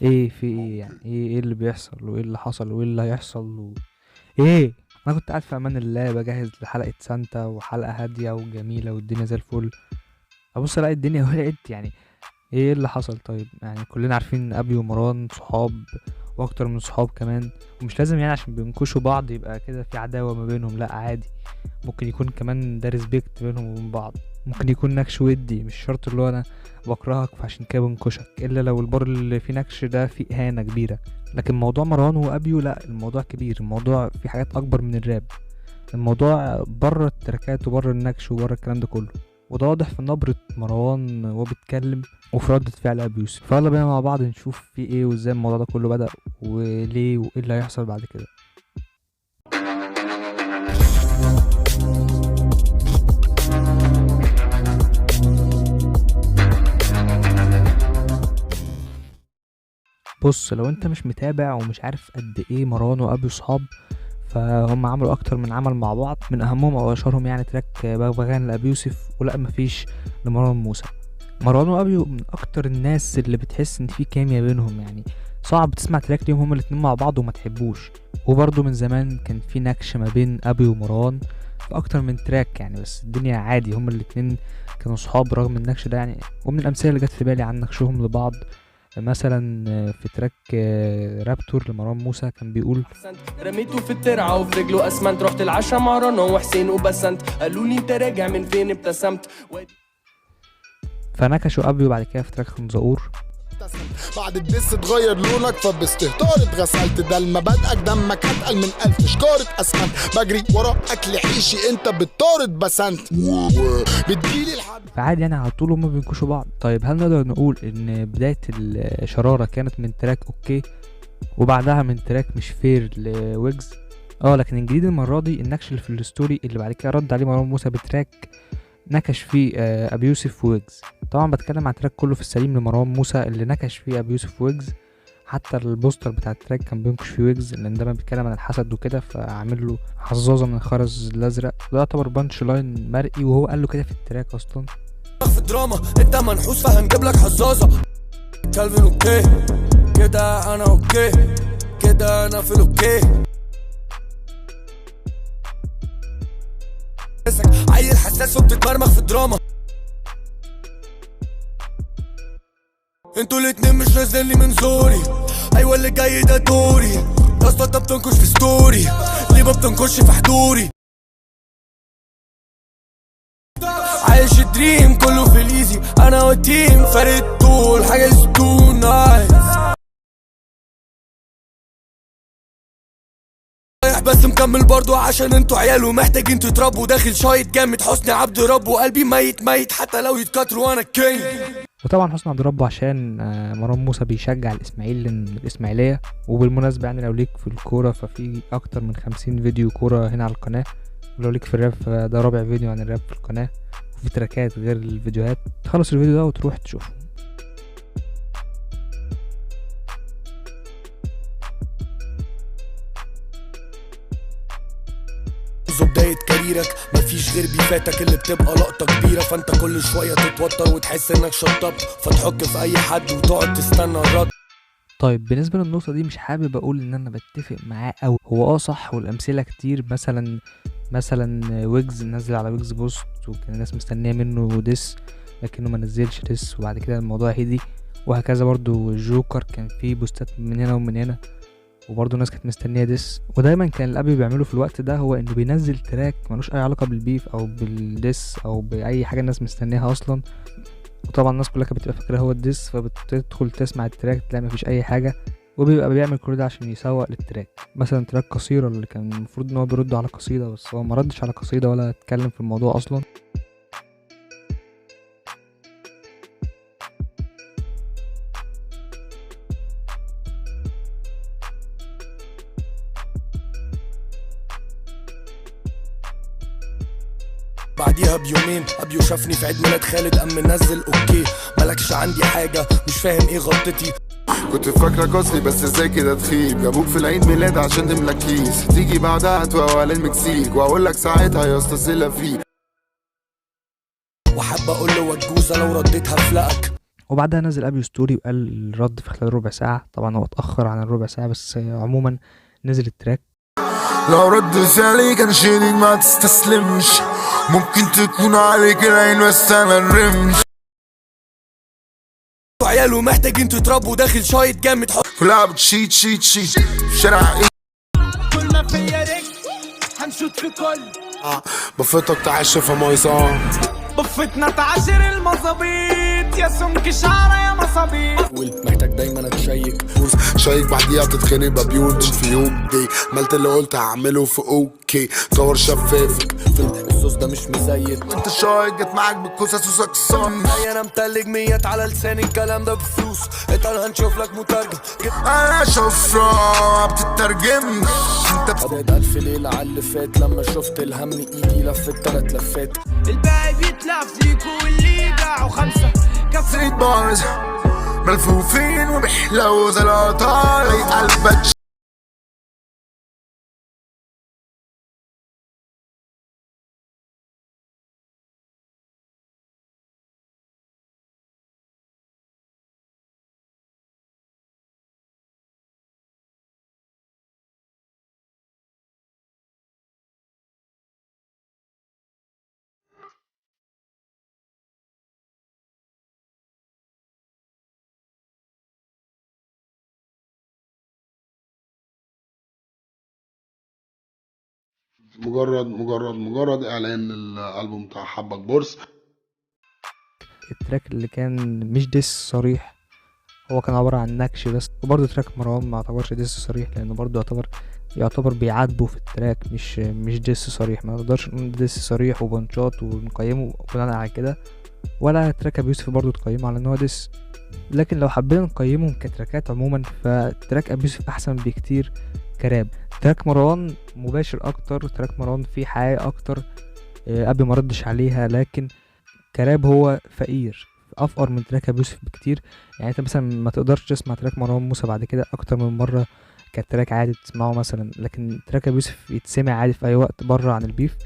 ايه في ايه يعني؟ ايه اللي بيحصل وايه اللي حصل وايه اللي هيحصل ايه؟ انا كنت قاعد في امان الله بجهز لحلقة سانتا، وحلقة هادية وجميلة والدنيا زي الفل. ابص الاقي الدنيا ولعت يعني. ايه اللي حصل؟ طيب يعني كلنا عارفين ان ابي ومروان صحاب، واكتر من صحاب كمان. ومش لازم يعني عشان بينكشوا بعض يبقى كده في عداوة ما بينهم، لا عادي. ممكن يكون كمان ده ريسبكت بينهم وبين بعض. ممكن يكون نكش ودي، مش شرط اللي هو انا بكرهك فعشان كده بنكشك، الا لو البار اللي فيه نكش ده فيه اهانة كبيرة. لكن موضوع مروان وابيو لا، الموضوع كبير، الموضوع في حاجات اكبر من الراب. الموضوع بره التراكات وبره النكش وبره الكلام ده كله. وده واضح في نبرة مروان وهو بيتكلم وفي ردة فعل أبي يوسف. فيلا بينا مع بعض نشوف في ايه وازاي الموضوع ده كله بدأ وليه وايه اللي هيحصل بعد كده. بص، لو انت مش متابع ومش عارف قد ايه مروان وأبي صحاب، فهم عملوا اكتر من عمل مع بعض. من اهمهم او اشهرهم يعني تراك بغبغان لأبي يوسف ولا مفيش لمروان موسى. مروان وابيو من اكتر الناس اللي بتحس ان في كيميا بينهم يعني. صعب تسمع تراك ليهم هما الاتنين مع بعض وما تحبوش. وبرضه من زمان كان في نكش ما بين ابي ومروان في اكتر من تراك يعني، بس الدنيا عادي، هما الاتنين كانوا صحاب رغم النكش ده يعني. ومن الامثله اللي جت في بالي عن نكشهم لبعض، مثلا في تراك رابتور لمروان موسى كان بيقول: رميته في الترعة وفي رجله اسمنت، رحت العشا مع رنا وحسين وبسنت، قالوا لي انت راجع من فين، ابتسمت. فنكشوا ابي. وبعد كده في تراك خنزقور بعد الدس اتغير لونك فباستهتار اتغسلت، ده المبادئك دمك اتقل من 1000 شكارة اسمنت، بجري ورا اكل عيشي انت بتطارد بسنت بتجيلي الحد. فعادي يعني، على طول هما بينكشوا بعض. طيب هل نقدر نقول ان بداية الشرارة كانت من تراك اوكي وبعدها من تراك مش فير لويجز؟ لكن الجديد المرة دي النكش اللي في الستوري اللي بعد كده رد عليه مروان موسى بتراك نكش فيه ابي يوسف ويجز. طبعا بتكلم عن تراك كله في السليم لمروان موسى اللي نكش فيه ابي يوسف ويجز. حتى البوستر بتاع التراك كان بينكش فيه ويجز، لان ده بيتكلم عن الحسد وكده، فعامل له حظاظه من الخرز الازرق. وده يعتبر بانش لاين مرئي، وهو قال له كده في التراك اصلا. في دراما انت منحوس فهنجيب لك حظاظه. كالفين اوكي كده، انا اوكي كده، انا في الاوكي. عيل حساس وبتتمرمخ في الدراما، انتوا الاتنين مش نازلين لي من زوري. ايوه اللي جاي ده دوري، يا اسطى انت بتنكش في ستوري، ليه ما بتنكش في حضوري؟ عايش الدريم كله في الايزي، انا والتيم فارد طول حاجه تو نايس. بس مكمل برضو عشان انتوا عيال ومحتاجين تتربوا، داخل شايط جامد حسني عبد رب، وقلبي ميت حتى لو يتكتروا وانا الكينج. وطبعا حسني عبد ربه عشان مروان موسى بيشجع الاسماعيلي الاسماعيليه. وبالمناسبه يعني لو ليك في الكوره ففي اكتر من 50 فيديو كوره هنا على القناه، ولو ليك في الراب فده رابع فيديو عن الراب في القناه، وفي تراكات غير الفيديوهات. تخلص الفيديو ده وتروح تشوفه. بداية كاريرك مفيش غير بيفاتك اللي بتبقى لقطة كبيرة، فانت كل شوية تتوتر وتحس انك شطبت، فتحك في اي حد وتقعد تستنى الرد. طيب بالنسبه للنقطه دي مش حابب اقول ان انا بتفق معاه، او هو صح والامثله كتير. مثلا ويجز نزل على ويجز بوست وكان الناس مستنيه منه ديس لكنه ما نزلش ديس، وبعد كده الموضوع هدي. وهكذا برضو الجوكر كان فيه بوستات من هنا ومن هنا وبرضه الناس كانت مستنيه ديس. ودايما كان الابي بيعمله في الوقت ده هو انه بينزل تراك ملوش اي علاقه بالبيف او بالديس او باي حاجه الناس مستنيها اصلا. وطبعا الناس كلها كانت بتبقى فاكره هو الديس، فبتدخل تسمع التراك تلاقي مفيش اي حاجه. وبيبقى بيعمل كل ده عشان يسوق للتراك. مثلا تراك قصيره اللي كان المفروض ان هو بيرد على قصيده، بس هو ما ردش على قصيده ولا اتكلم في الموضوع اصلا. بعديها بيومين ابيو شافني في عيد ميلاد خالد، قام منزل اوكي مالكش عندي حاجه، مش فاهم ايه غلطتي. كنت فاكرك اصلي بس ازاي كده تخيب، جابوك في العيد ميلاد عشان تملك كيس، تيجي بعدها توقع على المكسيك واقول لك ساعتها يا اسطى سيلا فيك. وحابه اقول له وجوزه لو رديتها فلقك. وبعدها نزل ابيو ستوري وقال الرد في خلال ربع ساعه. طبعا هو اتاخر عن الربع ساعه، بس عموما نزل التراك. لو رد فعلي كان شيلك ما تستسلمش، ممكن تكون عليك العين بس انا الرمش. عياله محتاجين تتربوا داخل شايط جامد كلها بتشيت شيت شيت في شارع ايه. كل ما فيا رجل هنشوت في كل بفتك تعشف مايصان، بفتنا تعاشر المظابيط يا سمك شعره يا مصابيط. محتاج دايما اتشيك شايك بعديها تتخنق ببيوت في يوم دي. عملت اللي قلت هعمله في اوكي، صور شفافك في الصوص ده مش مزيت. انت شايك جت معاك بالكوسه سوسك صن. انا متلج ميات على لساني الكلام ده بفلوس. اتقل هنشوف لك مترجم. انا شفرة بتترجم. انت قضيت 1000 ليلة على اللي فات، لما شفت الهم ايدي لفت 3 لفات. الباقي بيتلف ليكوا واللي باعوا 5 ستريت بارز ملفوفين وبيحلو زي القطار قلبك. مجرد اعلان الالبوم بتاع حبك بورس. التراك اللي كان مش ديس صريح، هو كان عبارة عن نكش بس. وبرضه تراك مروان ما اعتبرش ديس صريح، لانه برضه يعتبر بيعاتبه في التراك، مش ديس صريح. ما نقدرش نقول ديس صريح وبنشاط ونقيمه بناء على كده، ولا تراك ابو يوسف برضه تقيمه على ان هو ديس. لكن لو حبينا نقيمهم كتراكات عموما، فتراك ابو يوسف احسن بكتير كراب. تراك مروان مباشر اكتر، تراك مروان فيه حياة اكتر. ابي ما ردش عليها، لكن كراب هو فقير، افقر من تراك ابو يوسف بكتير. يعني انت مثلا ما تقدرش تسمع تراك مروان موسى بعد كده اكتر من مره كتراك عادي تسمعه مثلا، لكن تراك ابو يوسف يتسمع عادي في اي وقت بره عن البيف.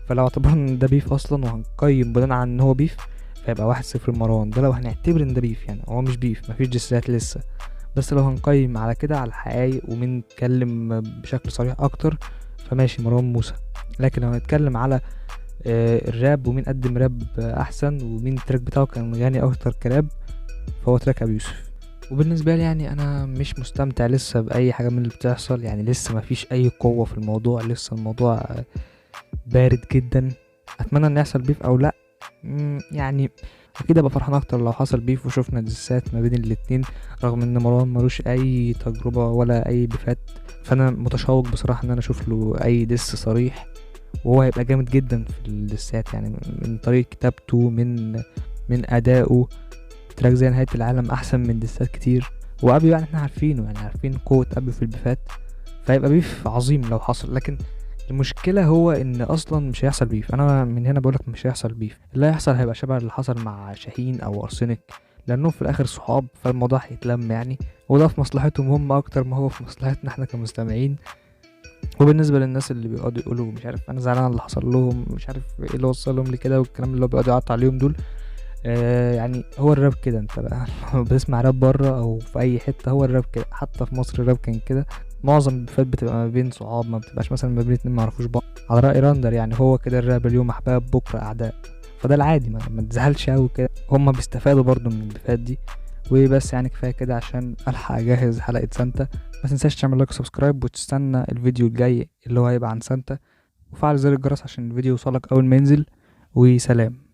فلو اعتبرنا ان ده بيف اصلا وهنقيم بناء على ان هو بيف، فيبقى 1-0 لمروان. ده لو هنعتبر ان ده بيف، يعني هو مش بيف، مفيش ديسات لسه. بس لو هنقيم على كده على الحقايق ومين اتكلم بشكل صريح اكتر، فماشي مروان موسى. لكن لو هنتكلم على الراب ومين قدم راب احسن ومين التراك بتاعه كان غني اكتر كراب، فهو تراك ابو يوسف. وبالنسبه لي يعني انا مش مستمتع لسه باي حاجه من اللي بتحصل، يعني لسه ما فيش اي قوه في الموضوع، لسه الموضوع بارد جدا. اتمنى ان يحصل بيف او لا، يعني اكيد ابقى فرحان اكتر لو حصل بيف وشوفنا ديسات ما بين الاتنين، رغم ان مروان ملوش اي تجربه ولا اي بيفات. فانا متشوق بصراحه ان انا اشوف له اي ديس صريح، وهو هيبقى جامد جدا في الدسات، يعني من طريقة كتابته، من أدائه. تراك زي نهاية العالم أحسن من دسات كتير. وأبي يعني احنا عارفينه، يعني عارفين قوة أبي في البيفات، فهيبقى بيف عظيم لو حصل. لكن المشكلة هو إن أصلا مش هيحصل بيف. أنا من هنا بقولك مش هيحصل بيف، اللي هيحصل هيبقى شبه اللي حصل مع شاهين أو أرسنك، لأنهم في الآخر صحاب، فالموضوع هيتلم يعني، وده في مصلحتهم هم أكتر ما هو في مصلحتنا احنا كمستمعين. وبالنسبه للناس اللي بيقعدوا يقولوا مش عارف انا زعلان اللي حصل لهم، مش عارف ايه اللي وصلهم لكده، والكلام اللي هو بيقعدوا يقطع عليهم دول، يعني هو الراب كده. انت بقى بتسمع راب بره او في اي حته، هو الراب كده. حتى في مصر الراب كان كده، معظم البيفات بتبقى ما بين صحاب، ما بتبقاش مثلا ما بين اتنين ما يعرفوش بعض. على راي راندر يعني هو كده الراب، اليوم احباب بكره اعداء، فده العادي، ما تزعلش قوي كده. هما بيستفادوا برضو من البيفات دي. وبس يعني كفايه كده عشان الحق اجهز حلقه سانتا. ما تنساش تعمل لايك وسبسكرايب وتستنى الفيديو الجاي اللي هو هيبقى عن سانتا، وفعل زر الجرس عشان الفيديو يوصلك اول ما ينزل. وسلام.